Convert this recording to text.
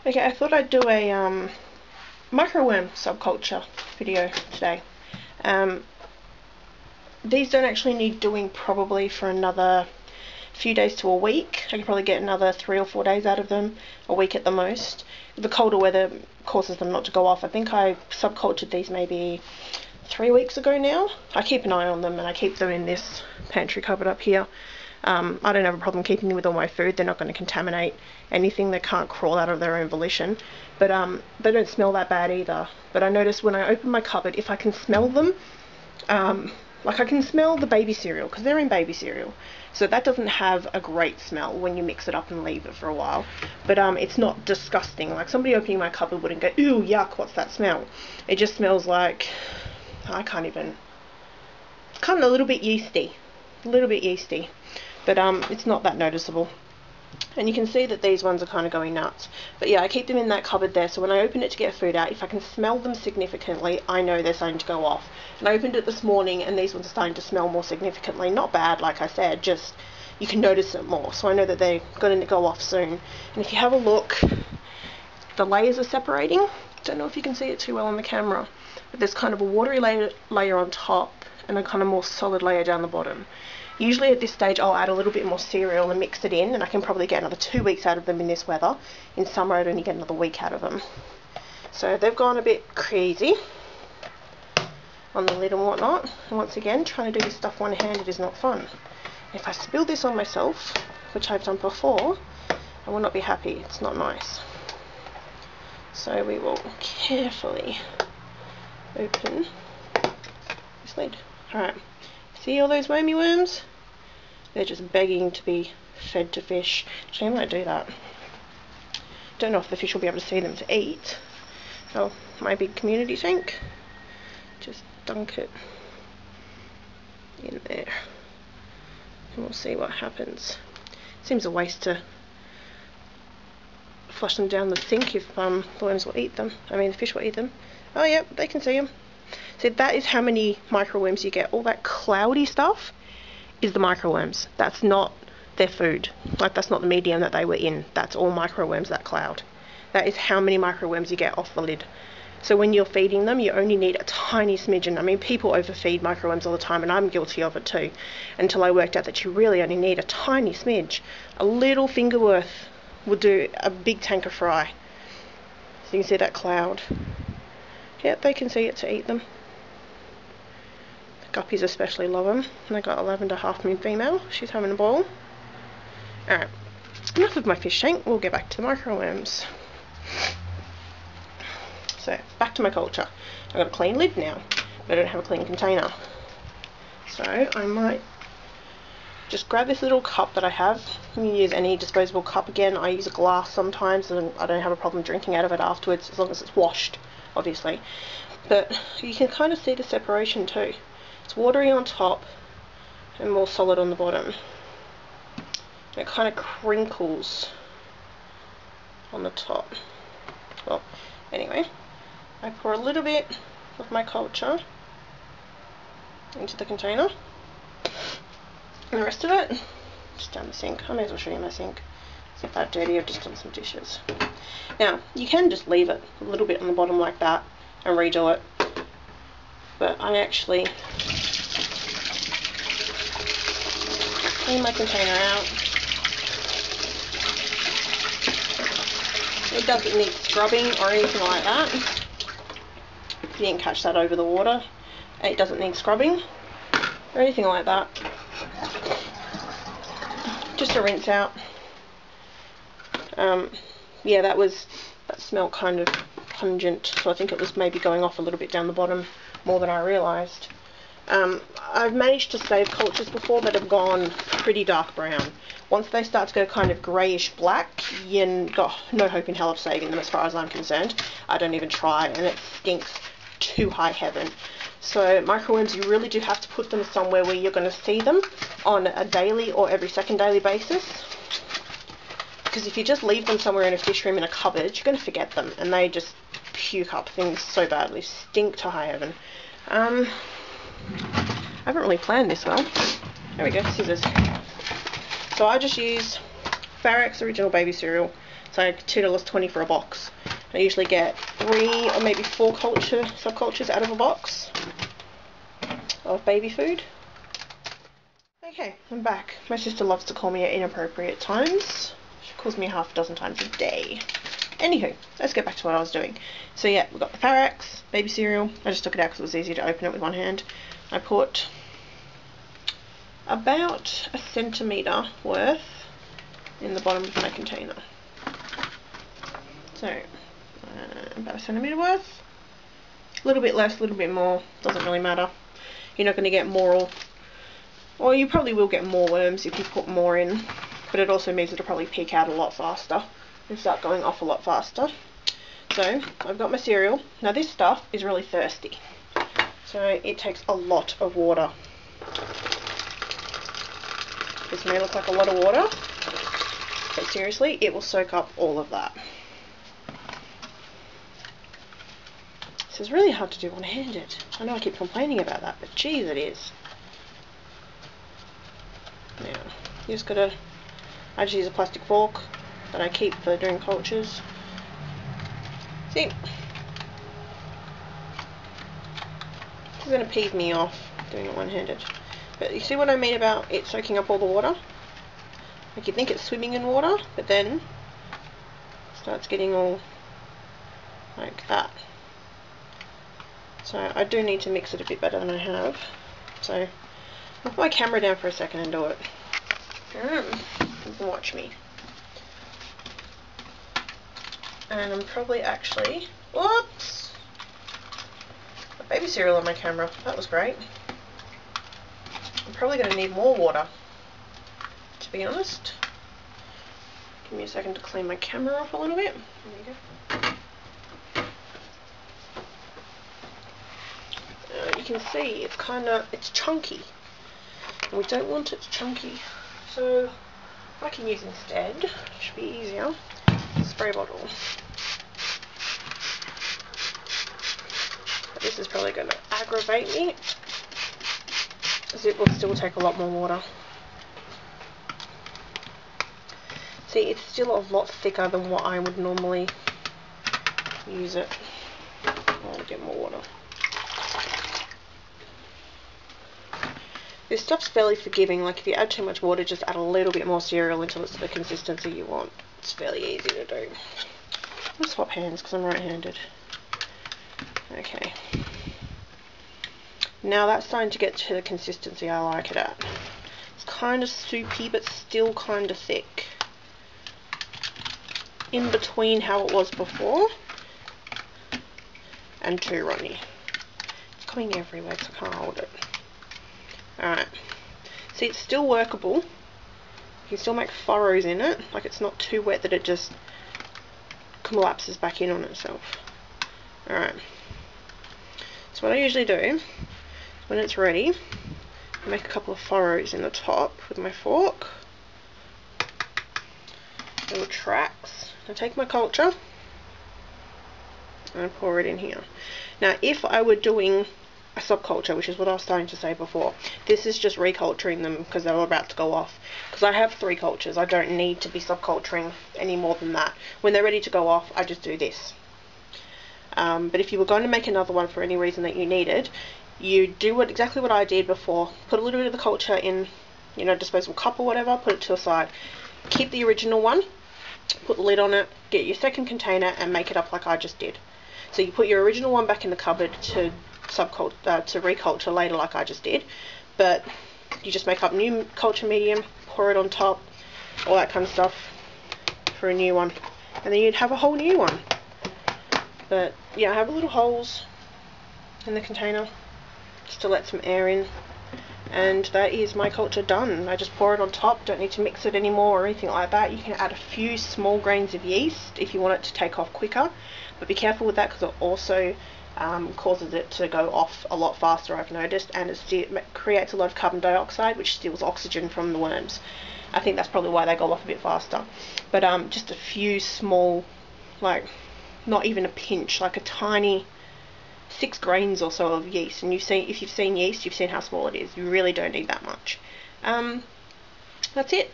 Okay, I thought I'd do a microworm subculture video today. These don't actually need doing probably for another few days to a week. I could probably get another 3 or 4 days out of them, a week at the most. The colder weather causes them not to go off. I think I subcultured these maybe 3 weeks ago now. I keep an eye on them and I keep them in this pantry cupboard up here. I don't have a problem keeping them with all my food. They're not going to contaminate anything. They can't crawl out of their own volition. But they don't smell that bad either. But I notice when I open my cupboard, if I can smell them, like I can smell the baby cereal, because they're in baby cereal. So that doesn't have a great smell when you mix it up and leave it for a while. But it's not disgusting. Like somebody opening my cupboard wouldn't go, ew, yuck, what's that smell? It just smells like, I can't even, it's kind of a little bit yeasty. A little bit yeasty. But it's not that noticeable. And you can see that these ones are kind of going nuts. But yeah, I keep them in that cupboard there, so when I open it to get food out, if I can smell them significantly, I know they're starting to go off. And I opened it this morning and these ones are starting to smell more significantly. Not bad, like I said, just you can notice it more. So I know that they're going to go off soon. And if you have a look, the layers are separating. Don't know if you can see it too well on the camera, but there's kind of a watery layer on top and a kind of more solid layer down the bottom. Usually at this stage I'll add a little bit more cereal and mix it in, and I can probably get another 2 weeks out of them in this weather. In summer I'd only get another week out of them. So they've gone a bit crazy on the lid and whatnot. And once again, trying to do this stuff one-handed is not fun. If I spill this on myself, which I've done before, I will not be happy. It's not nice. So we will carefully open this lid. Alright. See all those wormy worms? They're just begging to be fed to fish. Actually, I might do that. Don't know if the fish will be able to see them to eat. So, my big community tank. Just dunk it in there. And we'll see what happens. Seems a waste to flush them down the sink if the worms will eat them. I mean, the fish will eat them. Oh, yeah, they can see them. So that is how many microworms you get. All that cloudy stuff is the microworms. That's not their food. Like, that's not the medium that they were in. That's all microworms, that cloud. That is how many microworms you get off the lid. So when you're feeding them, you only need a tiny smidgen. I mean, people overfeed microworms all the time, and I'm guilty of it too, until I worked out that you really only need a tiny smidge. A little finger worth will do a big tank of fry. So you can see that cloud. Yep, they can see it to eat them. Guppies especially love them. And I got a lavender half moon female. She's having a ball. Alright, enough of my fish tank. We'll get back to the microworms. So, back to my culture. I've got a clean lid now, but I don't have a clean container. So, I might just grab this little cup that I have. You can use any disposable cup again. I use a glass sometimes, and I don't have a problem drinking out of it afterwards, as long as it's washed, obviously. But you can kind of see the separation too. It's watery on top and more solid on the bottom. And it kind of crinkles on the top. Well, anyway, I pour a little bit of my culture into the container. And the rest of it, just down the sink. I may as well show you my sink. It's not that dirty, I've just done some dishes. Now, you can just leave it a little bit on the bottom like that and redo it. But I actually clean my container out. It doesn't need scrubbing or anything like that. If you didn't catch that over the water, it doesn't need scrubbing or anything like that. Just a rinse out. Yeah, that smelled kind of pungent, so I think it was maybe going off a little bit down the bottom more than I realised. I've managed to save cultures before that have gone pretty dark brown. Once they start to go kind of greyish black, you've got no hope in hell of saving them as far as I'm concerned. I don't even try, and it stinks to high heaven. So microworms, you really do have to put them somewhere where you're going to see them on a daily or every second daily basis. Because if you just leave them somewhere in a fish room in a cupboard, you're going to forget them, and they just puke up things so badly, stink to high heaven. I haven't really planned this well. There we go, scissors. So I just use Farrex original baby cereal. So $2.20 for a box. I usually get 3 or maybe 4 subcultures out of a box of baby food. Okay, I'm back. My sister loves to call me at inappropriate times. She calls me half a dozen times a day. Anywho, let's get back to what I was doing. So yeah, we've got the Parax, baby cereal. I just took it out because it was easy to open it with one hand. I put about 1 centimetre worth in the bottom of my container. So, about 1 centimetre worth. A little bit less, a little bit more, doesn't really matter. You're not going to get more, or you probably will get more worms if you put more in, but it also means it'll probably peak out a lot faster and start going off a lot faster. So, I've got my cereal. Now this stuff is really thirsty, so it takes a lot of water. This may look like a lot of water, but seriously, it will soak up all of that. This is really hard to do one-handed. I know I keep complaining about that, but geez, it is. Now, you just gotta, I just use a plastic fork that I keep for doing cultures. See? This is gonna peeve me off doing it one-handed. But you see what I mean about it soaking up all the water? Like you think it's swimming in water, but then it starts getting all like that. So I do need to mix it a bit better than I have. So I'll put my camera down for a second and do it. You can watch me. And I'm probably actually, whoops! A baby cereal on my camera. That was great. I'm probably going to need more water, to be honest. Give me a second to clean my camera off a little bit. There you go. You can see it's chunky, and we don't want it chunky. So what I can use instead, should be easier, spray bottle. But this is probably going to aggravate me, as it will still take a lot more water. See, it's still a lot thicker than what I would normally use it. I want to get more water. This stuff's fairly forgiving. Like if you add too much water, just add a little bit more cereal until it's the consistency you want. It's fairly easy to do. I'm going to swap hands because I'm right-handed. Okay. Now that's starting to get to the consistency I like it at. It's kind of soupy, but still kind of thick. In between how it was before and too runny. It's coming everywhere because I can't hold it. Alright, see, it's still workable. You can still make furrows in it, like it's not too wet that it just collapses back in on itself. Alright, so what I usually do is when it's ready, I make a couple of furrows in the top with my fork, little tracks. I take my culture and I pour it in here. Now if I were doing a subculture, which is what I was starting to say before, this is just reculturing them because they were about to go off. Because I have 3 cultures, I don't need to be subculturing any more than that. When they're ready to go off, I just do this. But if you were going to make another one for any reason that you needed, you do exactly what I did before. Put a little bit of the culture in, you know, disposable cup or whatever, put it to the side. Keep the original one, put the lid on it, get your second container and make it up like I just did. So you put your original one back in the cupboard to reculture later like I just did, but you just make up new culture medium, pour it on top, all that kind of stuff for a new one, and then you'd have a whole new one. But yeah, I have little holes in the container just to let some air in, and that is my culture done. I just pour it on top, don't need to mix it anymore or anything like that. You can add a few small grains of yeast if you want it to take off quicker, but be careful with that because it also causes it to go off a lot faster, I've noticed, and it creates a lot of carbon dioxide, which steals oxygen from the worms. I think that's probably why they go off a bit faster. But just a few small, like not even a pinch, like a tiny 6 grains or so of yeast, and if you've seen yeast, you've seen how small it is. You really don't need that much. That's it.